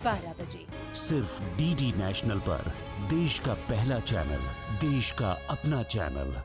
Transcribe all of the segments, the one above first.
12 बजे सिर्फ DD national पर, देश का पहला चैनल, देश का अपना चैनल।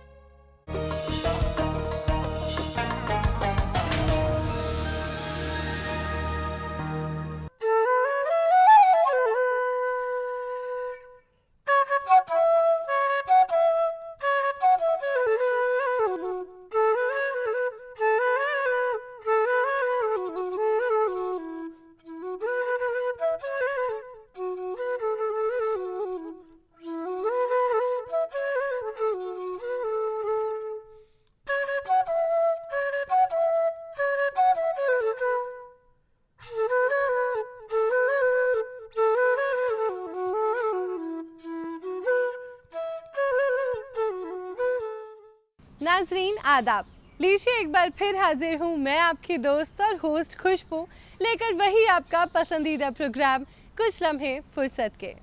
नाजरीन आदाब, लीजिए एक बार फिर हाजिर हूँ मैं आपकी दोस्त और होस्ट खुशबू लेकर वही आपका पसंदीदा प्रोग्राम कुछ लम्हे फुर्सत के।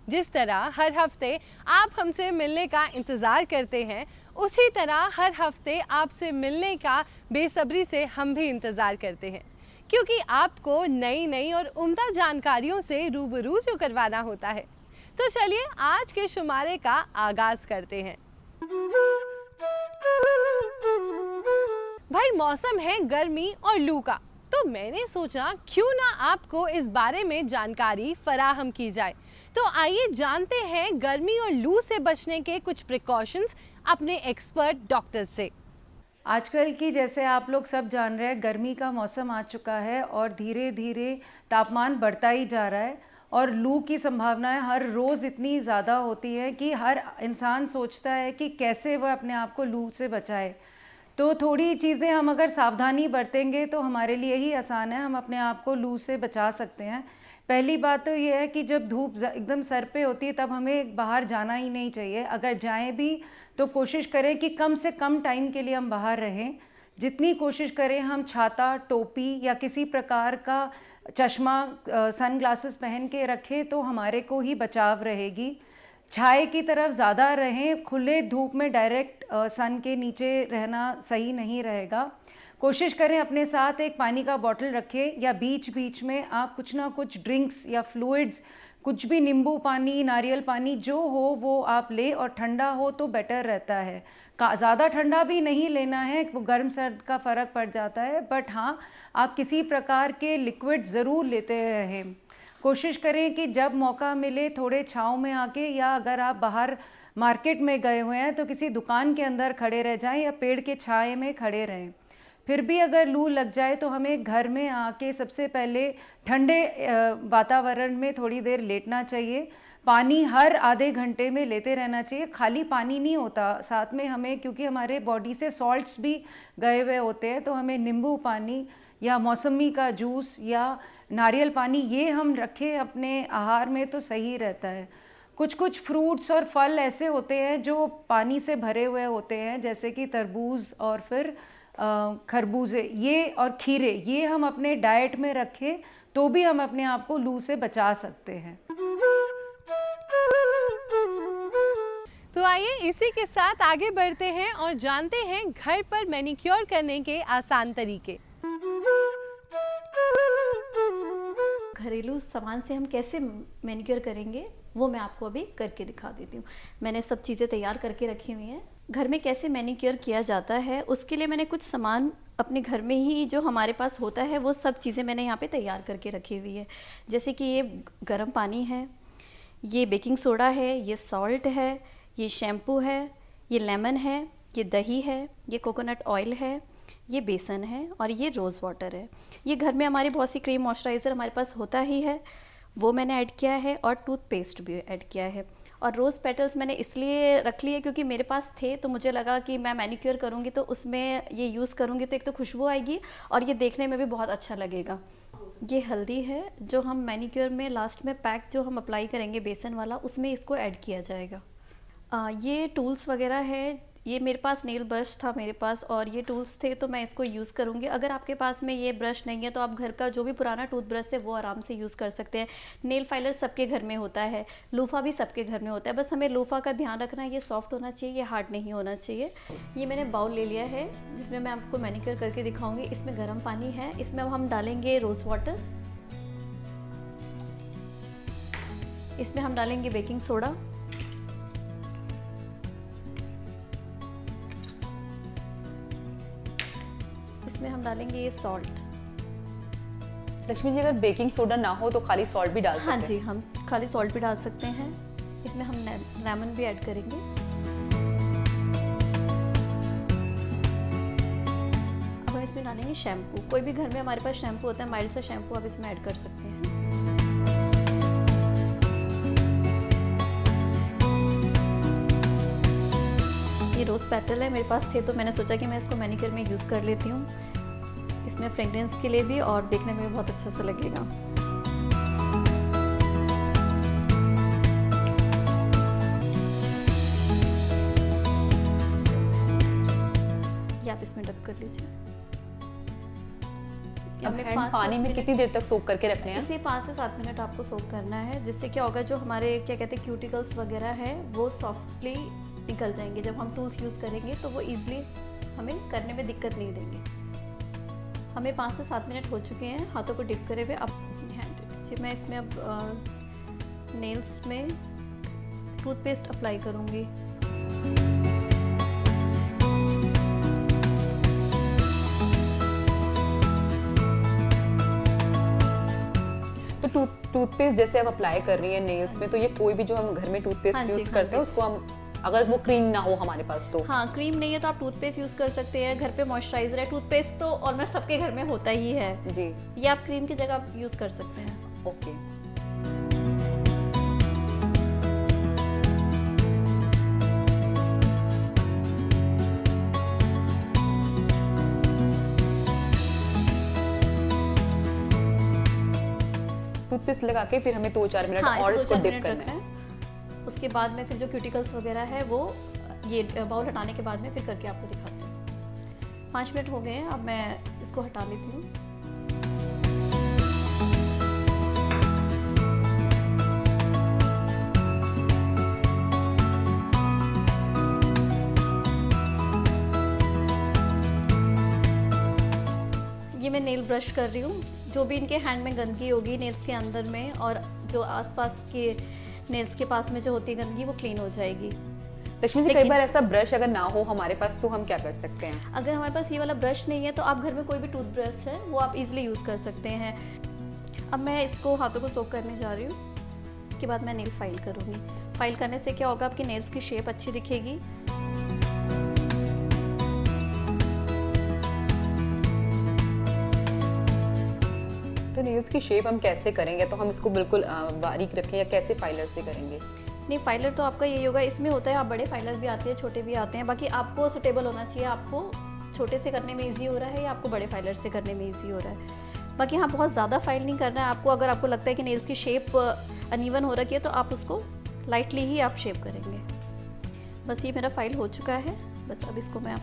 जिस तरह हर हफ्ते आप हमसे मिलने का इंतज़ार करते हैं, उसी तरह हर हफ्ते आपसे मिलने का बेसब्री से हम भी इंतज़ार करते हैं, क्योंकि आपको नई नई और उम्दा जानकारियों से रूबरू जो करवाना होता है। तो चलिए आज के शुमारे का आगाज़ करते हैं। भाई मौसम है गर्मी और लू का, तो मैंने सोचा क्यों ना आपको इस बारे में जानकारी फराहम की जाए। तो आइए जानते हैं गर्मी और लू से बचने के कुछ प्रिकॉशंस अपने एक्सपर्ट डॉक्टर से। आजकल की, जैसे आप लोग सब जान रहे हैं, गर्मी का मौसम आ चुका है और धीरे धीरे तापमान बढ़ता ही जा रहा है और लू की संभावनाएं हर रोज़ इतनी ज़्यादा होती है कि हर इंसान सोचता है कि कैसे वह अपने आप को लू से बचाए। तो थोड़ी चीज़ें हम अगर सावधानी बरतेंगे तो हमारे लिए ही आसान है, हम अपने आप को लू से बचा सकते हैं। पहली बात तो ये है कि जब धूप एकदम सर पे होती है तब हमें बाहर जाना ही नहीं चाहिए। अगर जाएं भी तो कोशिश करें कि कम से कम टाइम के लिए हम बाहर रहें। जितनी कोशिश करें हम छाता, टोपी या किसी प्रकार का चश्मा, सन ग्लासेस पहन के रखें तो हमारे को ही बचाव रहेगी। छाए की तरफ ज़्यादा रहें, खुले धूप में डायरेक्ट सन के नीचे रहना सही नहीं रहेगा। कोशिश करें अपने साथ एक पानी का बॉटल रखें या बीच बीच में आप कुछ ना कुछ ड्रिंक्स या फ्लूइड्स, कुछ भी, नींबू पानी, नारियल पानी जो हो वो आप ले, और ठंडा हो तो बेटर रहता है। ज़्यादा ठंडा भी नहीं लेना है, वो गर्म सर्द का फ़र्क पड़ जाता है, बट हाँ आप किसी प्रकार के लिक्विड ज़रूर लेते रहें। कोशिश करें कि जब मौका मिले थोड़े छाँव में आके, या अगर आप बाहर मार्केट में गए हुए हैं तो किसी दुकान के अंदर खड़े रह जाएं या पेड़ के छाए में खड़े रहें। फिर भी अगर लू लग जाए तो हमें घर में आके सबसे पहले ठंडे वातावरण में थोड़ी देर लेटना चाहिए। पानी हर आधे घंटे में लेते रहना चाहिए। खाली पानी नहीं होता, साथ में हमें, क्योंकि हमारे बॉडी से सॉल्ट्स भी गए हुए होते हैं, तो हमें नींबू पानी या मौसमी का जूस या नारियल पानी ये हम रखें अपने आहार में तो सही रहता है। कुछ कुछ फ्रूट्स और फल ऐसे होते हैं जो पानी से भरे हुए होते हैं, जैसे कि तरबूज और फिर खरबूजे, ये और खीरे, ये हम अपने डाइट में रखें तो भी हम अपने आप को लू से बचा सकते हैं। तो आइए इसी के साथ आगे बढ़ते हैं और जानते हैं घर पर मैनिक्योर करने के आसान तरीके। घरेलू सामान से हम कैसे मैनिक्योर करेंगे वो मैं आपको अभी करके दिखा देती हूँ। मैंने सब चीज़ें तैयार करके रखी हुई हैं। घर में कैसे मैनिक्योर किया जाता है उसके लिए मैंने कुछ सामान अपने घर में ही जो हमारे पास होता है वो सब चीज़ें मैंने यहाँ पे तैयार करके रखी हुई है। जैसे कि ये गर्म पानी है, ये बेकिंग सोडा है, ये सॉल्ट है, ये शैम्पू है, ये लेमन है, ये दही है, ये कोकोनट ऑयल है, ये बेसन है और ये रोज़ वाटर है। ये घर में हमारी बहुत सी क्रीम मॉइस्चराइज़र हमारे पास होता ही है, वो मैंने ऐड किया है, और टूथपेस्ट भी ऐड किया है। और रोज़ पेटल्स मैंने इसलिए रख लिए क्योंकि मेरे पास थे, तो मुझे लगा कि मैं मैनिक्योर करूँगी तो उसमें ये यूज़ करूँगी तो एक तो खुशबू आएगी और ये देखने में भी बहुत अच्छा लगेगा। ये हल्दी है जो हम मैनिक्योर में लास्ट में पैक जो हम अप्लाई करेंगे बेसन वाला, उसमें इसको ऐड किया जाएगा। ये टूल्स वगैरह है, ये मेरे पास नेल ब्रश था मेरे पास और ये टूल्स थे तो मैं इसको यूज़ करूँगी। अगर आपके पास में ये ब्रश नहीं है तो आप घर का जो भी पुराना टूथब्रश है वो आराम से यूज़ कर सकते हैं। नेल फाइलर सबके घर में होता है, लूफ़ा भी सबके घर में होता है, बस हमें लूफ़ा का ध्यान रखना है, ये सॉफ्ट होना चाहिए, ये हार्ड नहीं होना चाहिए। ये मैंने बाउल ले लिया है जिसमें मैं आपको मैनिक्योर करके दिखाऊँगी। इसमें गर्म पानी है, इसमें हम डालेंगे रोज़ वाटर, इसमें हम डालेंगे बेकिंग सोडा, इसमें हम डालेंगे ये सॉल्ट। लक्ष्मी जी, अगर बेकिंग सोडा ना हो तो खाली सॉल्ट भी डाल सकते हाँ हैं? जी, हम खाली सॉल्ट भी डाल सकते हैं। इसमें हम लेमन भी ऐड करेंगे। अब हम इसमें डालेंगे शैम्पू। कोई भी घर में हमारे पास शैम्पू होता है, माइल्ड सा शैम्पू आप इसमें ऐड कर सकते हैं। ये रोज़ पेटल है, मेरे पास थे तो मैंने सोचा कि मैं इसको मैनीक्योर में यूज़ कर लेती हूँ। इसमें फ्रेग्रेंस के लिए भी और देखने में भी बहुत अच्छा सा लगेगा। ये आप इसमें डब कर लीजिए। अब हैंड पानी में कितनी देर तक सोक करके रखने हैं? इसे 5 से 7 मिनट आपको सोक करना है, जिससे क्या होगा, जो हमारे क्या कहते हैं क्यूटिकल्स वगैरह है वो सॉफ्टली निकल जाएंगे। जब हम टूल्स यूज़ करेंगे तो वो इजीली हमें करने में दिक्कत नहीं देंगे। हमें 5 से 7 मिनट हो चुके हैं हाथों को डिप करे हुए। अब हैंड लीजिए, मैं इसमें अब नेल्स में टूथपेस्ट अप्लाई करूँगी। तो टूथपेस्ट जैसे आप अप्लाई कर रही हैं नेल्स में, तो ये कोई भी जो हम घर में टूथपेस्ट यूज करते हैं उसको हम, अगर वो क्रीम ना हो हमारे पास तो? हाँ, क्रीम नहीं है तो आप टूथपेस्ट यूज़ कर सकते हैं। घर पे मॉइस्चराइजर है, टूथपेस्ट तो ऑलमोस्ट सबके घर में होता ही है जी। ये आप क्रीम की जगह यूज़ कर सकते हैं। ओके। टूथपेस्ट लगा के फिर हमें 2-4 मिनट हाँ, और इसे इसको 2-4 डिप मिनट करना रखना है। है। उसके बाद में फिर जो क्यूटिकल्स वगैरह है वो ये बाउल हटाने के बाद में फिर करके आपको दिखाती हूँ। 5 मिनट हो गए हैं, अब मैं इसको हटा लेती हूँ। ये मैं नेल ब्रश कर रही हूँ। जो भी इनके हैंड में गंदगी होगी नेल्स के अंदर में, और जो आसपास के नेल्स के पास में जो होती है गंदगी, वो क्लीन हो जाएगी। लक्ष्मी जी, कई लेकिन- बार ऐसा ब्रश अगर ना हो हमारे पास तो हम क्या कर सकते हैं? अगर हमारे पास ये वाला ब्रश नहीं है तो आप घर में कोई भी टूथब्रश है वो आप इजीली यूज़ कर सकते हैं। अब मैं इसको हाथों को सोक करने जा रही हूँ। उसके बाद मैं नेल फाइल करूँगी। फाइल करने से क्या होगा, आपकी नेल्स की शेप अच्छी दिखेगी। तो नेल्स की शेप हम कैसे करेंगे? तो हम इसको बिल्कुल बारीक रखें या कैसे फाइलर से करेंगे? नहीं, फाइलर तो आपका यही होगा। इसमें होता है, आप बड़े फाइलर भी आते हैं, छोटे भी आते हैं। बाकी आपको सुटेबल होना चाहिए, आपको छोटे से करने में इजी हो रहा है या आपको बड़े फाइलर से करने में इजी हो रहा है। बाकी हाँ, बहुत ज़्यादा फाइल नहीं करना है आपको। अगर आपको लगता है कि नेल्स की शेप अनइवन हो रखी है तो आप उसको लाइटली ही आप शेप करेंगे। बस ये मेरा फाइल हो चुका है। बस अब इसको मैं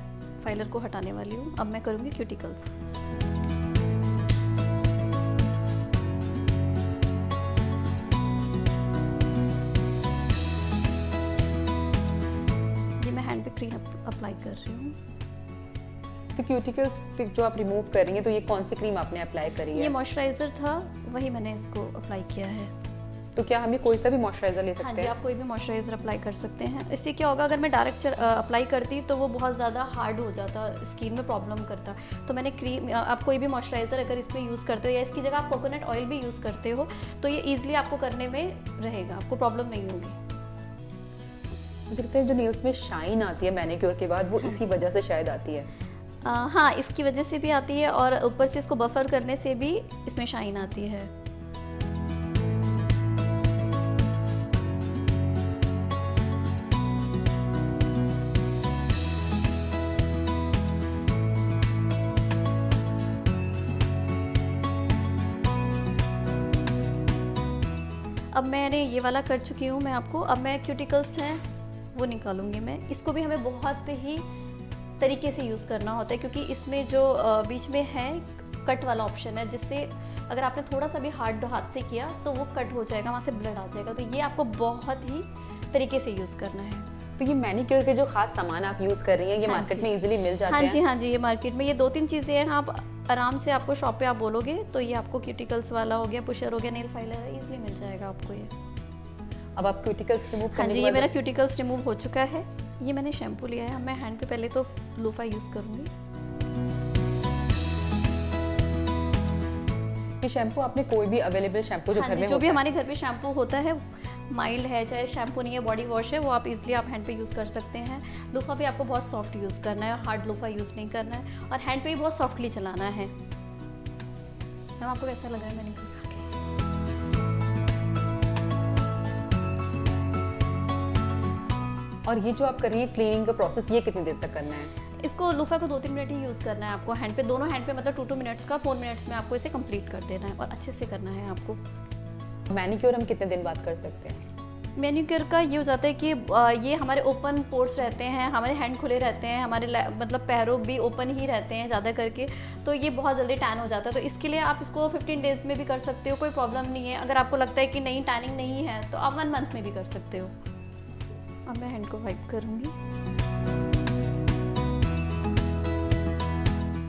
फाइलर को हटाने वाली हूँ। अब मैं करूँगी क्यूटिकल्स। ये मैं हैंड पे क्रीम अप्लाई कर रही हूँ। तो क्यूटिकल्स जो आप रिमूव कर रही हैं, तो ये कौन सी क्रीम आपने अप्लाई करी है? ये मॉइस्चराइज़र था, वही मैंने इसको अप्लाई किया है। तो क्या हमें कोई सा भी मॉइस्चराइजर ले हाँ सकते जी, हैं? आप कोई भी मॉइस्चराइज़र अप्लाई कर सकते हैं। इससे क्या होगा, अगर मैं डायरेक्ट अप्लाई करती तो वो बहुत ज़्यादा हार्ड हो जाता, स्किन में प्रॉब्लम करता। तो मैंने क्रीम, आप कोई भी मॉइस्चराइज़र अगर इसमें यूज़ करते हो या इसकी जगह आप कोकोनट ऑयल भी यूज़ करते हो तो ये ईजिली आपको करने में रहेगा, आपको प्रॉब्लम नहीं होगी। मुझे लगता है जो नेल्स में शाइन आती है मैनिक्योर के बाद, वो इसी वजह से शायद आती है। हाँ, इसकी वजह से भी आती है और ऊपर से इसको बफर करने से भी इसमें शाइन आती है। अब मैंने ये वाला कर चुकी हूँ मैं आपको। अब मैं क्यूटिकल्स हैं वो निकालूंगी मैं। इसको भी हमें बहुत ही तरीके से यूज़ करना होता है, क्योंकि इसमें जो बीच में है कट वाला ऑप्शन है, जिससे अगर आपने थोड़ा सा भी हाथ से किया तो वो कट हो जाएगा, वहाँ से ब्लड आ जाएगा। तो ये आपको बहुत ही तरीके से यूज़ करना है। तो ये मैनिक्योर के जो खास सामान आप यूज़ कर रही हैं, ये हाँ मार्केट जी। में इजीली मिल जाते हाँ हैं? जी, हाँ जी, ये मार्केट में ये 2-3 चीज़ें हैं। आप आराम से आपको शॉप पे आप बोलोगे तो ये आपको क्यूटिकल्स वाला हो गया, पुशर हो गया, नेल फाइलर है, ईजिली मिल जाएगा आपको ये। अब आप क्यूटिकल्स रिमूव हाँ करने जी, के ये बाद मेरा क्यूटिकल्स रिमूव हो चुका है। ये मैंने शैम्पू लिया है। अब मैं हैंड पे पहले तो लोफा यूज़ करूँगी। ये शैम्पू आपने कोई भी अवेलेबल शैम्पू जो हाँ घर जी, में जो भी होता हमारे घर पे शैम्पू होता है, माइल्ड है चाहे शैम्पू नहीं है, बॉडी वॉश है, वो आप इजीली आप हैंड पे यूज़ कर सकते हैं। लोफा भी आपको बहुत सॉफ्ट यूज़ करना है, हार्ड लोफा यूज़ नहीं करना है, और हैंड पे भी बहुत सॉफ्टली चलाना है। मैम आपको कैसा लग रहा है मैंने करके? और ये जो आप कर रही है क्लीनिंग का प्रोसेस, ये कितनी देर तक करना है? इसको लोफा को 2-3 मिनट ही यूज़ करना है आपको हैंड पे, दोनों हैंड पे, मतलब 2-2 मिनट्स का 4 मिनट्स में आपको इसे कंप्लीट कर देना है और अच्छे से करना है आपको। मैनिक्योर हम कितने दिन बाद कर सकते हैं? मैनिक्योर का ये हो जाता है कि ये हमारे ओपन पोर्स रहते हैं, हमारे हैंड खुले रहते हैं, हमारे मतलब पैरों भी ओपन ही रहते हैं ज़्यादा करके, तो ये बहुत जल्दी टैन हो जाता है। तो इसके लिए आप इसको 15 डेज़ में भी कर सकते हो, कोई प्रॉब्लम नहीं है। अगर आपको लगता है कि नहीं टैनिंग नहीं है तो आप 1 मंथ में भी कर सकते हो। अब मैं हैंड को वाइप करूँगी।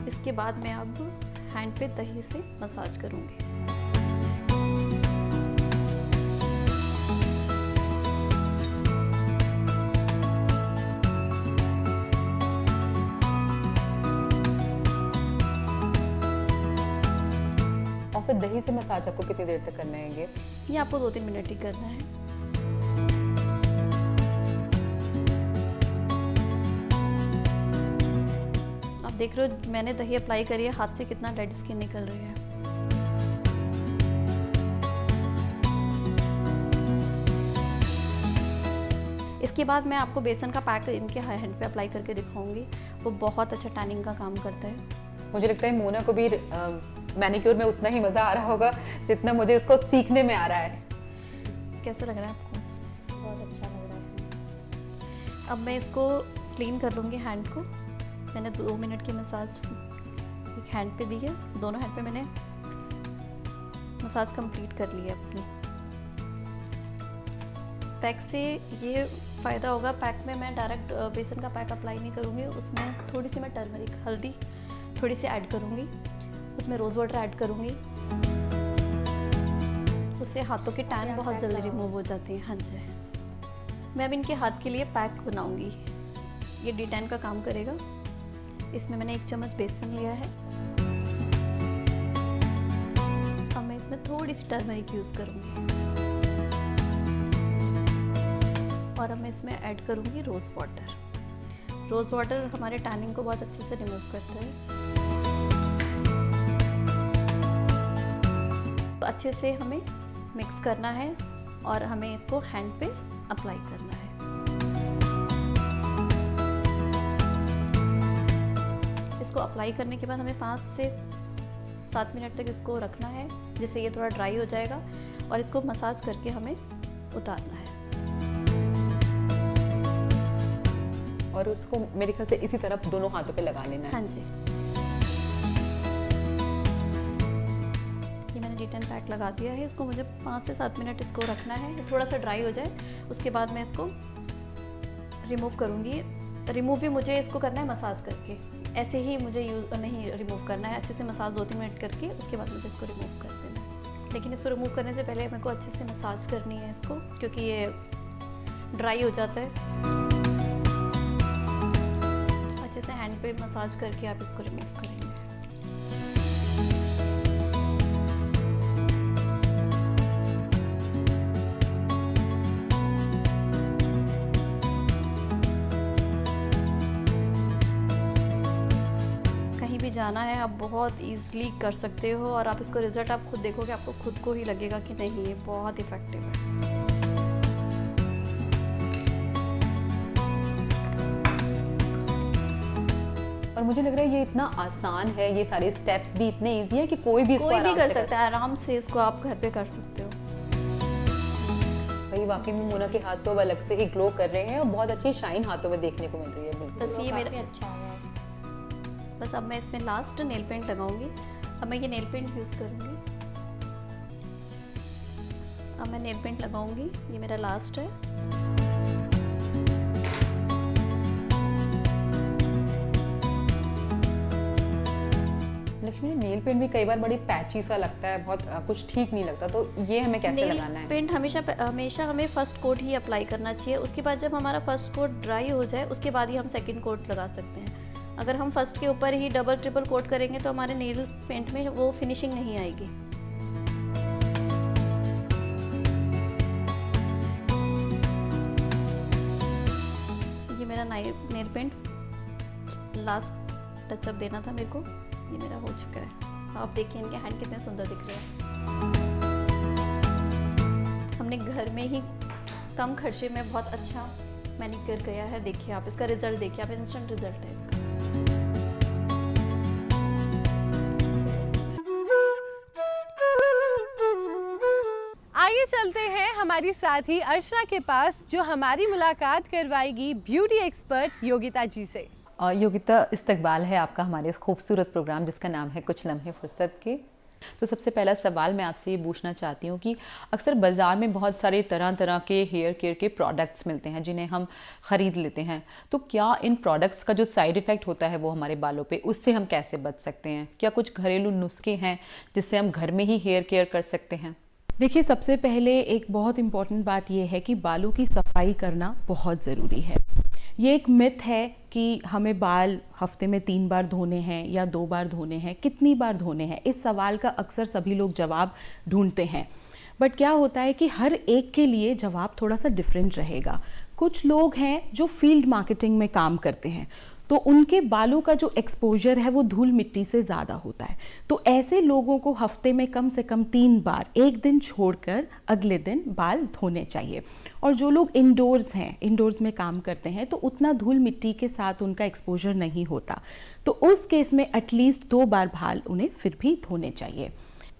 इसके बाद मैं अब हैंड पे दही से मसाज करूँगी। और फिर दही से मसाज आपको कितनी देर तक करना है ये आपको 2-3 मिनट ही करना है। आप देख रहे हो मैंने दही अप्लाई करी है, हाथ से कितना डेड स्किन निकल रही है। इसके बाद मैं आपको बेसन का पैक इनके हैंड पे अप्लाई करके दिखाऊंगी, वो बहुत अच्छा टैनिंग का काम करता है। मुझे लगता है मोना को भी मैनिक्योर में उतना ही मज़ा आ रहा होगा जितना मुझे उसको सीखने में आ रहा है। कैसा लग रहा है आपको? बहुत अच्छा लग रहा है। अब मैं इसको क्लीन कर लूँगी हैंड को। मैंने 2 मिनट की मसाज एक हैंड पे दी है, दोनों हैंड पे मैंने मसाज कंप्लीट कर ली है अपनी। पैक से ये फ़ायदा होगा, पैक में मैं डायरेक्ट बेसन का पैक अप्लाई नहीं करूँगी, उसमें थोड़ी सी मैं टर्मरिक हल्दी थोड़ी सी ऐड करूँगी, उसमें रोज़ वाटर ऐड करूँगी, उससे हाथों की टैन बहुत जल्दी रिमूव हो जाती है। हाँ जी, मैं अब इनके हाथ के लिए पैक बनाऊँगी। ये D10 का काम करेगा। इसमें मैंने 1 चम्मच बेसन लिया है। अब मैं इसमें थोड़ी सी टर्मरिक यूज़ करूँगी और अब मैं इसमें ऐड करूँगी रोज़ वाटर। रोज़ वाटर हमारे टैनिंग को बहुत अच्छे से रिमूव करता है। तो अच्छे से हमें मिक्स करना है और हमें इसको हैंड पे अप्लाई करना है। इसको अप्लाई करने के बाद हमें 5 से 7 मिनट तक इसको रखना है, जिससे ये थोड़ा ड्राई हो जाएगा, और इसको मसाज करके हमें उतारना है। और उसको मेरे ख्याल से इसी तरफ दोनों हाथों पे लगा लेना है। हाँ जी, ये मैंने D10 पैक लगा दिया है। इसको मुझे 5 से 7 मिनट इसको रखना है, थोड़ा सा ड्राई हो जाए, उसके बाद मैं इसको रिमूव करूँगी। रिमूव भी मुझे इसको करना है मसाज करके, ऐसे ही मुझे यूज नहीं रिमूव करना है, अच्छे से मसाज 2-3 मिनट करके उसके बाद मुझे इसको रिमूव कर देना है। लेकिन इसको रिमूव करने से पहले मेरे को अच्छे से मसाज करनी है इसको, क्योंकि ये ड्राई हो जाता है। अच्छे से हैंड पे मसाज करके आप इसको रिमूव करेंगे। कहीं भी जाना है आप बहुत इजीली कर सकते हो, और आप इसको रिजल्ट आप खुद देखोगे, आपको खुद को ही लगेगा कि नहीं ये बहुत इफेक्टिव है। और मुझे लग रहा है ये इतना आसान है, ये सारे स्टेप्स भी इतने इजी है कि कोई भी इसको कोई भी आराम कर से सकता है, आराम से इसको आप घर पे कर सकते हो। भाई वाकई में मोना के हाथ तो अब अलग से ही ग्लो कर रहे हैं और बहुत अच्छी शाइन हाथों में देखने को मिल रही है। बिल्कुल बस ये काफी मेरा, अच्छा हुआ। बस अब मैं इसमें लास्ट नेल पेंट लगाऊंगी। अब मैं ये नेल पेंट यूज़ करूंगी। अब मैं नेल पेंट लगाऊंगी, ये मेरा लास्ट है। लक्ष्मी मुझे नेल पेंट भी कई बार बड़ी पैची सा लगता है, बहुत कुछ ठीक नहीं लगता, तो ये हमें कैसे लगाना है? पेंट हमेशा हमें फर्स्ट कोट ही अप्लाई करना चाहिए। उसके बाद जब हमारा फर्स्ट कोट ड्राई हो जाए उसके बाद ही हम सेकंड कोट लगा सकते हैं। अगर हम फर्स्ट के ऊपर ही डबल ट्रिपल कोट करेंगे तो हमारे नेल पेंट में वो फिनिशिंग नहीं आएगी। ये मेरा नेल पेंट लास्ट टचअप देना था मेरे को, ये मेरा हो चुका है। आप देखिए इनके हैंड कितने सुंदर दिख रहे हैं। हमने घर में ही कम खर्चे में बहुत अच्छा मैनिक्योर किया है। देखिए आप इसका रिजल्ट देखिए, आप इंस्टेंट रिजल्ट है इसका। आइए चलते हैं हमारी साथी अर्चना के पास, जो हमारी मुलाकात करवाएगी ब्यूटी एक्सपर्ट योगिता जी से। योगिता, इस्तकबाल है आपका हमारे इस खूबसूरत प्रोग्राम जिसका नाम है कुछ लम्हे फुर्सत के। तो सबसे पहला सवाल मैं आपसे ये पूछना चाहती हूँ कि अक्सर बाज़ार में बहुत सारे तरह तरह के हेयर केयर के प्रोडक्ट्स मिलते हैं जिन्हें हम ख़रीद लेते हैं, तो क्या इन प्रोडक्ट्स का जो साइड इफ़ेक्ट होता है वो हमारे बालों पे, उससे हम कैसे बच सकते हैं? क्या कुछ घरेलू नुस्खे हैं जिससे हम घर में ही हेयर केयर कर सकते हैं? देखिए, सबसे पहले एक बहुत इम्पॉर्टेंट बात यह है कि बालों की सफाई करना बहुत ज़रूरी है। ये एक मिथ है कि हमें बाल हफ्ते में 3 बार धोने हैं या 2 बार धोने हैं, कितनी बार धोने हैं, इस सवाल का अक्सर सभी लोग जवाब ढूंढते हैं। बट क्या होता है कि हर एक के लिए जवाब थोड़ा सा डिफरेंट रहेगा। कुछ लोग हैं जो फील्ड मार्केटिंग में काम करते हैं, तो उनके बालों का जो एक्सपोजर है वो धूल मिट्टी से ज़्यादा होता है, तो ऐसे लोगों को हफ्ते में कम से कम 3 बार, एक दिन छोड़कर अगले दिन बाल धोने चाहिए। और जो लोग इंडोर्स हैं, इंडोर्स में काम करते हैं, तो उतना धूल मिट्टी के साथ उनका एक्सपोजर नहीं होता, तो उस केस में एटलीस्ट 2 बार बाल उन्हें फिर भी धोने चाहिए।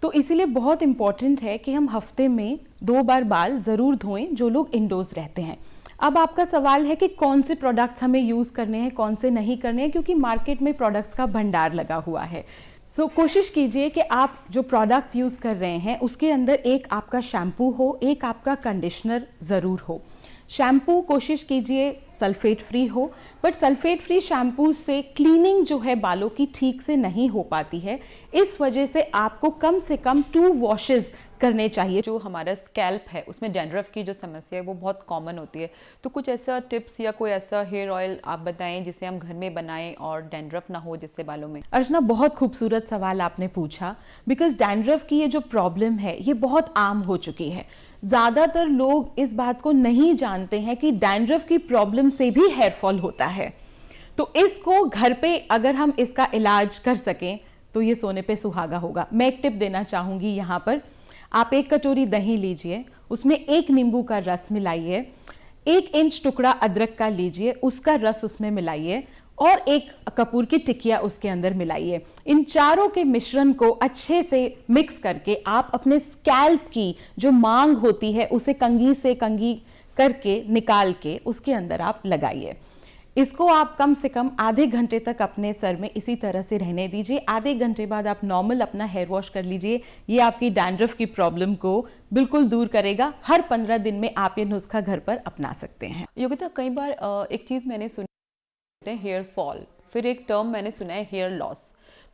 तो इसीलिए बहुत इम्पॉर्टेंट है कि हम हफ्ते में 2 बार बाल ज़रूर धोएं जो लोग इंडोर्स रहते हैं। अब आपका सवाल है कि कौन से प्रोडक्ट्स हमें यूज़ करने हैं, कौन से नहीं करने हैं, क्योंकि मार्केट में प्रोडक्ट्स का भंडार लगा हुआ है। सो कोशिश कीजिए कि आप जो प्रोडक्ट्स यूज़ कर रहे हैं उसके अंदर एक आपका शैम्पू हो, एक आपका कंडीशनर ज़रूर हो। शैम्पू कोशिश कीजिए सल्फेट फ्री हो, बट सल्फेट फ्री शैम्पू से क्लीनिंग जो है बालों की ठीक से नहीं हो पाती है। इस वजह से आपको कम से कम 2 वॉशेस करने चाहिए। जो हमारा स्कैल्प है उसमें डैंड्रफ की जो समस्या है वो बहुत कॉमन होती है, तो कुछ ऐसा टिप्स या कोई ऐसा हेयर ऑयल आप बताएं जिसे हम घर में बनाएं और डैंड्रफ ना हो जिससे बालों में। अर्चना, बहुत खूबसूरत सवाल आपने पूछा, बिकॉज डैंड्रफ की ये जो प्रॉब्लम है ये बहुत आम हो चुकी है। ज़्यादातर लोग इस बात को नहीं जानते हैं कि डैंड्रफ की प्रॉब्लम से भी हेयर फॉल होता है, तो इसको घर पे अगर हम इसका इलाज कर सकें तो ये सोने पे सुहागा होगा। मैं एक टिप देना चाहूँगी यहाँ पर। आप 1 कटोरी दही लीजिए, उसमें 1 नींबू का रस मिलाइए, 1 इंच टुकड़ा अदरक का लीजिए, उसका रस उसमें मिलाइए और 1 कपूर की टिकिया उसके अंदर मिलाइए। इन चारों के मिश्रण को अच्छे से मिक्स करके आप अपने स्कैल्प की जो मांग होती है उसे कंघी से कंघी करके निकाल के उसके अंदर आप लगाइए। इसको आप कम से कम आधे घंटे तक अपने सर में इसी तरह से रहने दीजिए। आधे घंटे बाद आप नॉर्मल अपना हेयर वॉश कर लीजिए। ये आपकी डैंड्रफ की प्रॉब्लम को बिल्कुल दूर करेगा। हर 15 दिन में आप ये नुस्खा घर पर अपना सकते हैं। योगिता, कई बार एक चीज़ मैंने सुनी है हेयर फॉल, फिर एक टर्म मैंने सुना है हेयर लॉस,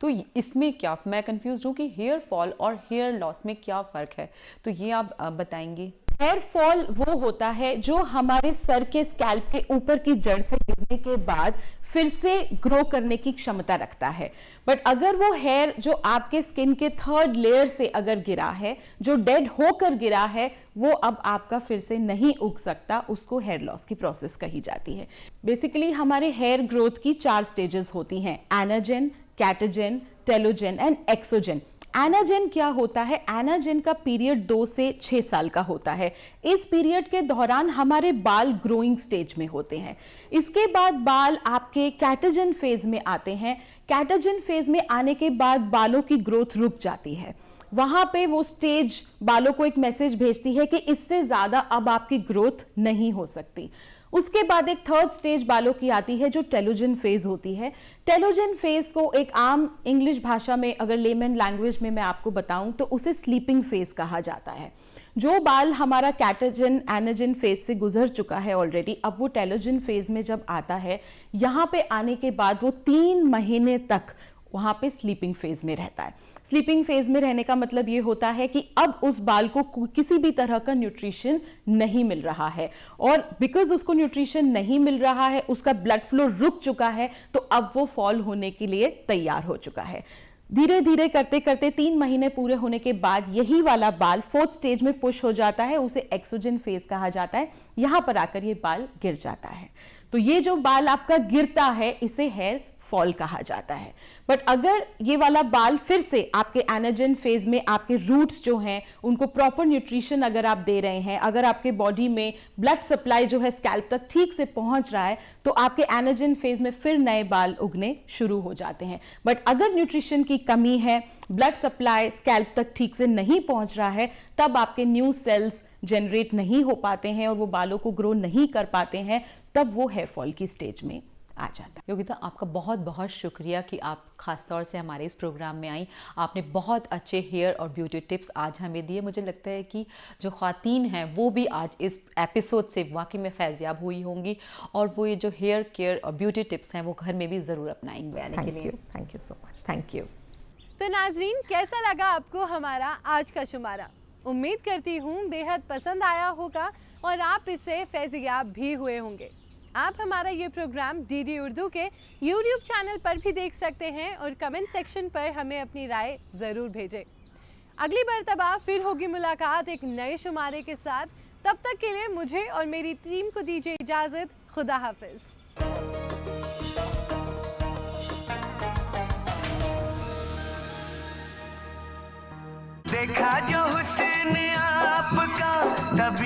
तो इसमें क्या, मैं कंफ्यूज हूँ कि हेयर फॉल और हेयर लॉस में क्या फ़र्क है, तो ये आप बताएंगे। हेयर फॉल वो होता है जो हमारे सर के स्कैल्प के ऊपर की जड़ से गिरने के बाद फिर से ग्रो करने की क्षमता रखता है। बट अगर वो हेयर जो आपके स्किन के 3rd लेयर से अगर गिरा है, जो डेड होकर गिरा है, वो अब आपका फिर से नहीं उग सकता, उसको हेयर लॉस की प्रोसेस कही जाती है। बेसिकली हमारे हेयर ग्रोथ की 4 स्टेजेस होती हैं, anagen, catagen, telogen and exogen. Anagen क्या होता है? एनाजेन का पीरियड 2 से 6 साल का होता है। इस पीरियड के दौरान हमारे बाल ग्रोइंग स्टेज में होते हैं। इसके बाद बाल आपके कैटाजेन फेज में आते हैं। कैटाजेन फेज में आने के बाद बालों की ग्रोथ रुक जाती है। वहां पे वो स्टेज बालों को एक मैसेज भेजती है कि इससे ज्यादा अब आपकी ग्रोथ नहीं हो सकती। उसके बाद एक 3rd स्टेज बालों की आती है जो टेलोजेन फेज होती है। टेलोजेन फेज को एक आम इंग्लिश भाषा में, अगर लेमन लैंग्वेज में मैं आपको बताऊं, तो उसे स्लीपिंग फेज कहा जाता है। जो बाल हमारा कैटाजेन एनाजेन फेज से गुजर चुका है ऑलरेडी, अब वो टेलोजेन फेज में जब आता है, यहाँ पे आने के बाद वो 3 महीने तक वहाँ पे स्लीपिंग फेज में रहता है। स्लीपिंग फेज में रहने का मतलब ये होता है कि अब उस बाल को किसी भी तरह का न्यूट्रिशन नहीं मिल रहा है, और बिकॉज उसको न्यूट्रिशन नहीं मिल रहा है, उसका ब्लड फ्लो रुक चुका है, तो अब वो फॉल होने के लिए तैयार हो चुका है। धीरे धीरे करते करते 3 महीने पूरे होने के बाद यही वाला बाल 4th स्टेज में पुश हो जाता है, उसे एक्सोजन फेज कहा जाता है। यहां पर आकर ये बाल गिर जाता है। तो ये जो बाल आपका गिरता है इसे हेयर फॉल कहा जाता है। बट अगर ये वाला बाल फिर से आपके एनाजन फेज में आपके रूट्स जो हैं उनको प्रॉपर न्यूट्रिशन अगर आप दे रहे हैं, अगर आपके बॉडी में ब्लड सप्लाई जो है स्कैल्प तक ठीक से पहुंच रहा है, तो आपके एनाजन फेज में फिर नए बाल उगने शुरू हो जाते हैं। बट अगर न्यूट्रिशन की कमी है, ब्लड सप्लाई स्कैल्प तक ठीक से नहीं पहुंच रहा है, तब आपके न्यू सेल्स जनरेट नहीं हो पाते हैं और वो बालों को ग्रो नहीं कर पाते हैं, तब वो हेयर फॉल की स्टेज में आ जाता है। योगिता, आपका बहुत बहुत शुक्रिया कि आप खास तौर से हमारे इस प्रोग्राम में आई। आपने बहुत अच्छे हेयर और ब्यूटी टिप्स आज हमें दिए। मुझे लगता है कि जो ख़वातीन हैं वो भी आज इस एपिसोड से वाकई में फैज़याब हुई होंगी, और वो ये जो हेयर केयर और ब्यूटी टिप्स हैं वो घर में भी ज़रूर अपनाएंगे आने के लिए। Thank you so much. Thank you. तो नाजरीन, कैसा लगा आपको हमारा आज का शुमारा? उम्मीद करती हूँ बेहद पसंद आया होगा और आप इससे फैज़याब भी हुए होंगे। आप हमारा ये प्रोग्राम डीडी उर्दू के यूट्यूब चैनल पर भी देख सकते हैं और कमेंट सेक्शन पर हमें अपनी राय ज़रूर भेजें। अगली मर्तबा फिर होगी मुलाकात एक नए शुमारे के साथ। तब तक के लिए मुझे और मेरी टीम को दीजिए इजाज़त। खुदा हाफिज़। देखा जो हुस्न आपका तभी